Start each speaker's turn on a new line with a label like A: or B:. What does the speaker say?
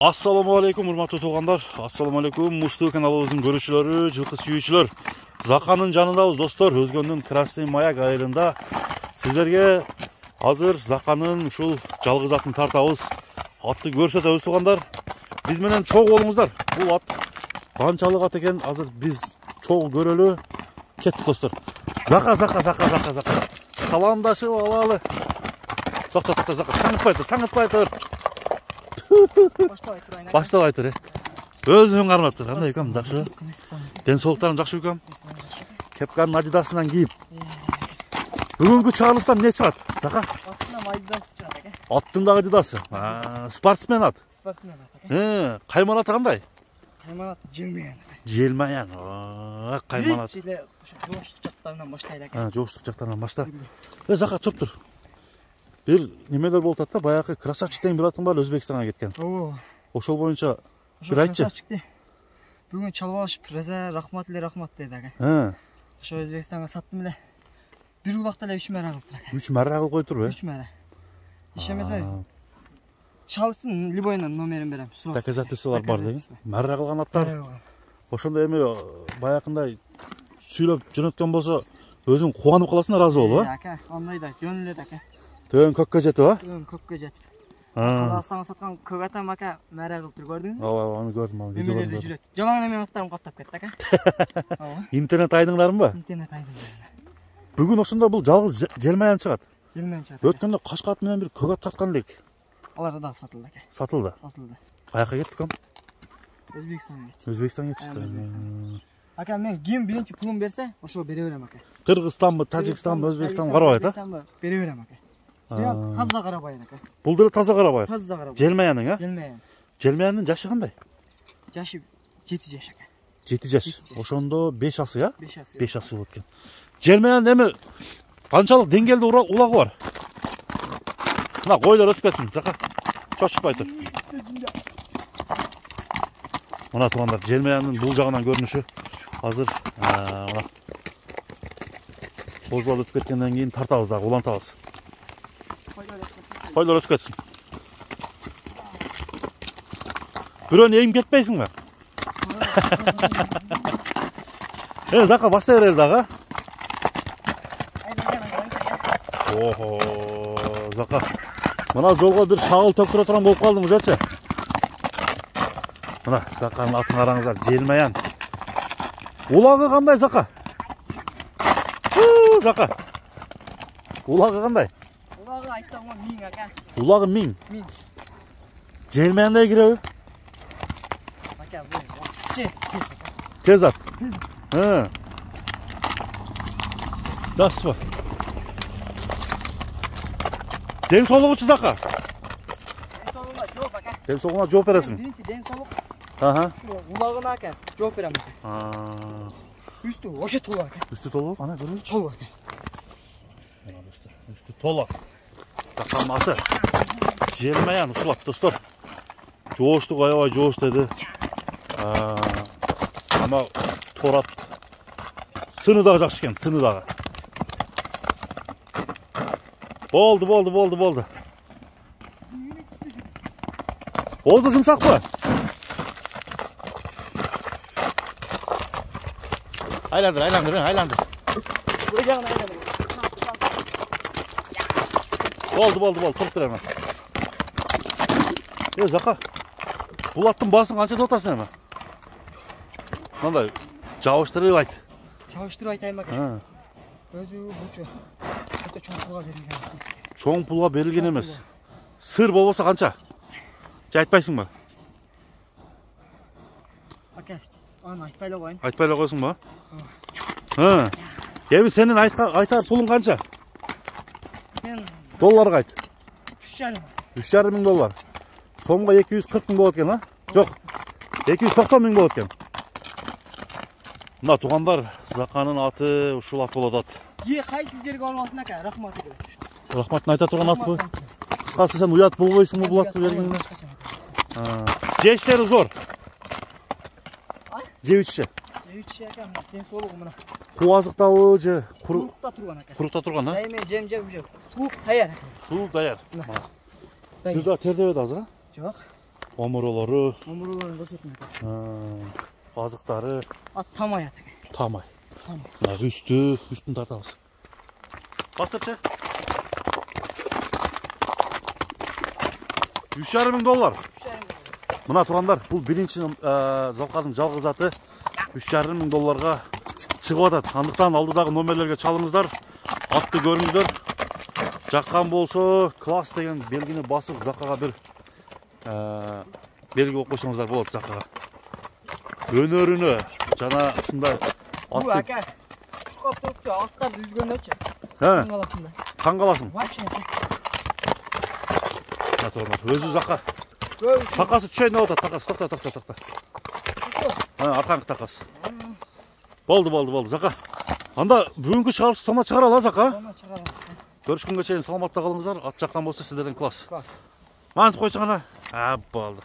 A: Assalamu alaikum урматтуу туугандар. Assalamu alaikum Музтуу каналыбыздын көрүүчүлөрү, жылкы сүйүүчүлөр. Заканын жанындабыз достор. Өзгөндүн Красный Маяк айылында сиздерге азыр Заканын ушул жалгыз атын тартабыз. Атты көрсөтөбүз туугандар. Биз менен чогуу болуңуздар. Бул ат канчалык ат экен азыр биз чогуу көрөлү. Кеттик достор. Зака. Саламдашып алалы. Токтот, Зака. Чаңытпай тур. Баштабай тур. Өзүң кармап тур. Кандай экем, жакшы? Ден соолуктарың жакшы экем? Кепканын Адидасынан кийип. Бүгүнкү чыгарылыштан эмне чыгат? Зака?
B: Аттын Адидасы чыгат экен.
A: Аттын да Адидасы. Спортсмен ат.
B: Спортсмен ат экен.
A: Кайман аты кандай?
B: Кайман ат Желмаян.
A: Желмаян. Кайман ат.
B: Жоштук жактарынан баштайлы экен.
A: Жоштук жактарынан башта. Зака тур. Бир немелер болуп атат да, баягы красавчик деген бир атың бар, Өзбекстанга кеткен. Ошол боюнча бир айтчы.
B: Бүгүн чалбашып, Реза рахмат деди экен. Ошо Өзбекстанга саттым эле. Бир улакта эле 3 мәрә кылып тур экен.
A: 3 мәрә кылып коюп турбу?
B: 3 мәрә. Ишемесе чалсын, любойнун номерин берем.
A: Доказательстволор бар деген. Мәрә кылган аттар. Ошондо эми баягындай сүйлөп жөнөткөн болсо, өзүң кубанып каласың, ыраазы болуп,
B: Ака, андай да жөнүлөт ака.
A: Төн көккө жетип,
B: Төн көккө жетип. Казакстанга саткан көк атам ака мәрә кылып тур, көрдүңүзбү?
A: Ооба, аны көрдүм, аны видеолорду.
B: Жүрөт. Жалаң эме аттарым каптап кетти ака.
A: Интернет айдыңдармы?
B: Интернет айдыңдар.
A: Бүгүн ошондо бул жалгыз Желмаян чыгат.
B: Желмаян чыгат.
A: Өткөндө Кашка ат менен бир көк ат тарткан элек.
B: Алар да сатылды ака.
A: Сатылды. Каяка кеттик ам?
B: Өзбекстанга кетти.
A: Өзбекстанга кетти.
B: Ака, мен ким биринчи пулун берсе, ошо бере берем ака.
A: Кыргызстанбы, Тажикстанбы, Өзбекстанбы карабайт,
B: бере берем ака. Таза карабайт ака.
A: Бул деле таза карабайт.
B: Таза карабайт.
A: Желмаянның,
B: Желмаян.
A: Желмаяндын жашы кандай?
B: Жашы 7 жаш ака.
A: 7 жаш. Ошондо 5 асы,
B: 5 асы.
A: 5 асы болуп экен. Желмаян эми канчалык деңгээлде улагы бар? Мына койлор өтүп кетсин, Зака. Чочутпай тур. Мына туугандар, Желмаяндын бул жагынан көрүнүшү азыр мына бозбал өтүп кеткенден кийин тартабыз дагы, улантабыз. Койлор өтүп кетсин. Бирөөнү эйим кетпейсиңби? Зака баштай берели дагы. Охо, Зака. Мына жолго бир шагыл төктүрө турган болуп калдым ужачы. Мына Заканын атын караңыздар, Желмаян. Улагы кандай Зака? Зака. Улагы кандай?
B: Улагы айтсаңга 1000 ака.
A: Улагы 1000. Желмаяндой киреби?
B: Ака, бул.
A: Тез ат. Дасыпы. Ден соолугучу Зака.
B: Ден соолугуна жооп ака.
A: Ден соолугуна жооп бересиң.
B: Биринчи ден соолук.
A: Ушу
B: улагына ака жооп берем ака. Үстү ошо толу ака.
A: Үстү толу, ана көрөйүнчү.
B: Толу ака.
A: Мына достор, үстү толу. Заканын аты Желмаян ушул ат достор. Жооштук, аябай жоош деди. Ама торат. Сыны дагы жакшы экен, сыны дагы. Болду. Оозу жумшакпы? Айландыр. Болду, туруп тур эми. Зака, бул аттын баасын канча деп атасың эми? Мындай жабыштырып айт.
B: Жабыштырып айтайм ака. Өзү бучу. Өтө чоң пулга берилген.
A: Чоң пулга берилген эмес. Сыр болбосо канча? Же айтпайсыңбы?
B: Ака, аны айтпай эле коеюн.
A: Айтпай эле койсуңбу? Эми сенин айтар пулуң канча?
B: Мен
A: долларга айт.
B: 3,5
A: миң доллар. Сомго 240 миң болот экен, Жок. 290 миң болот экен. Мына туугандар, Заканын аты ушул ат болот ат.
B: Кайсы жерге албасын ака, рахмат.
A: Рахматын айта турган ат бу. Кыскасы сен уят болбойсуңбу бул атты бергениңе? Жештери зор. Жебичи.
B: ака, ден соолугу мына.
A: Кубазыктабы же
B: Курукта турган ака.
A: Курукта турган, а?
B: Эми жем уже. Суук даяр.
A: Суук даяр. Бирда тердебет азыр, а?
B: Жок.
A: Омыролору.
B: Омыролорун көрсөтмөйт.
A: Азыктары.
B: Ат тамай ат.
A: Тамай.
B: Тамай.
A: Үстүн тартабыз. Басырчы. $3,500. Мына тугандар, бул биринчи Залкадын жалгыз аты $3,500 чыгып атат. Андыктан алдыдагы номерлерге чалыңыздар. Атты көрүңүздөр. Жаккан болсо, класс деген белгини басып, Закага бир белги коюп койсоңуздар болот Закага. Өнөрүнө жана ушундай
B: Бу ака. Шукап турупчу, аттарды үзгөндөрчү. Таң каласың.
A: Таң каласың.
B: Вообще.
A: Өзү Закка. Такасы түшөйүн деп атат, такасы. Токто. Аркаңкы такасы. Болду, Закка. Анда бүгүнкү чыгарыш сона чыгара ала Закка.
B: Сона чыгара.
A: Көрүшкөнгө чейин саламатта калыңыздар. Ат жаккан болсо сиздерден класс.
B: Класс.
A: Мантип койчуң ана. Болду.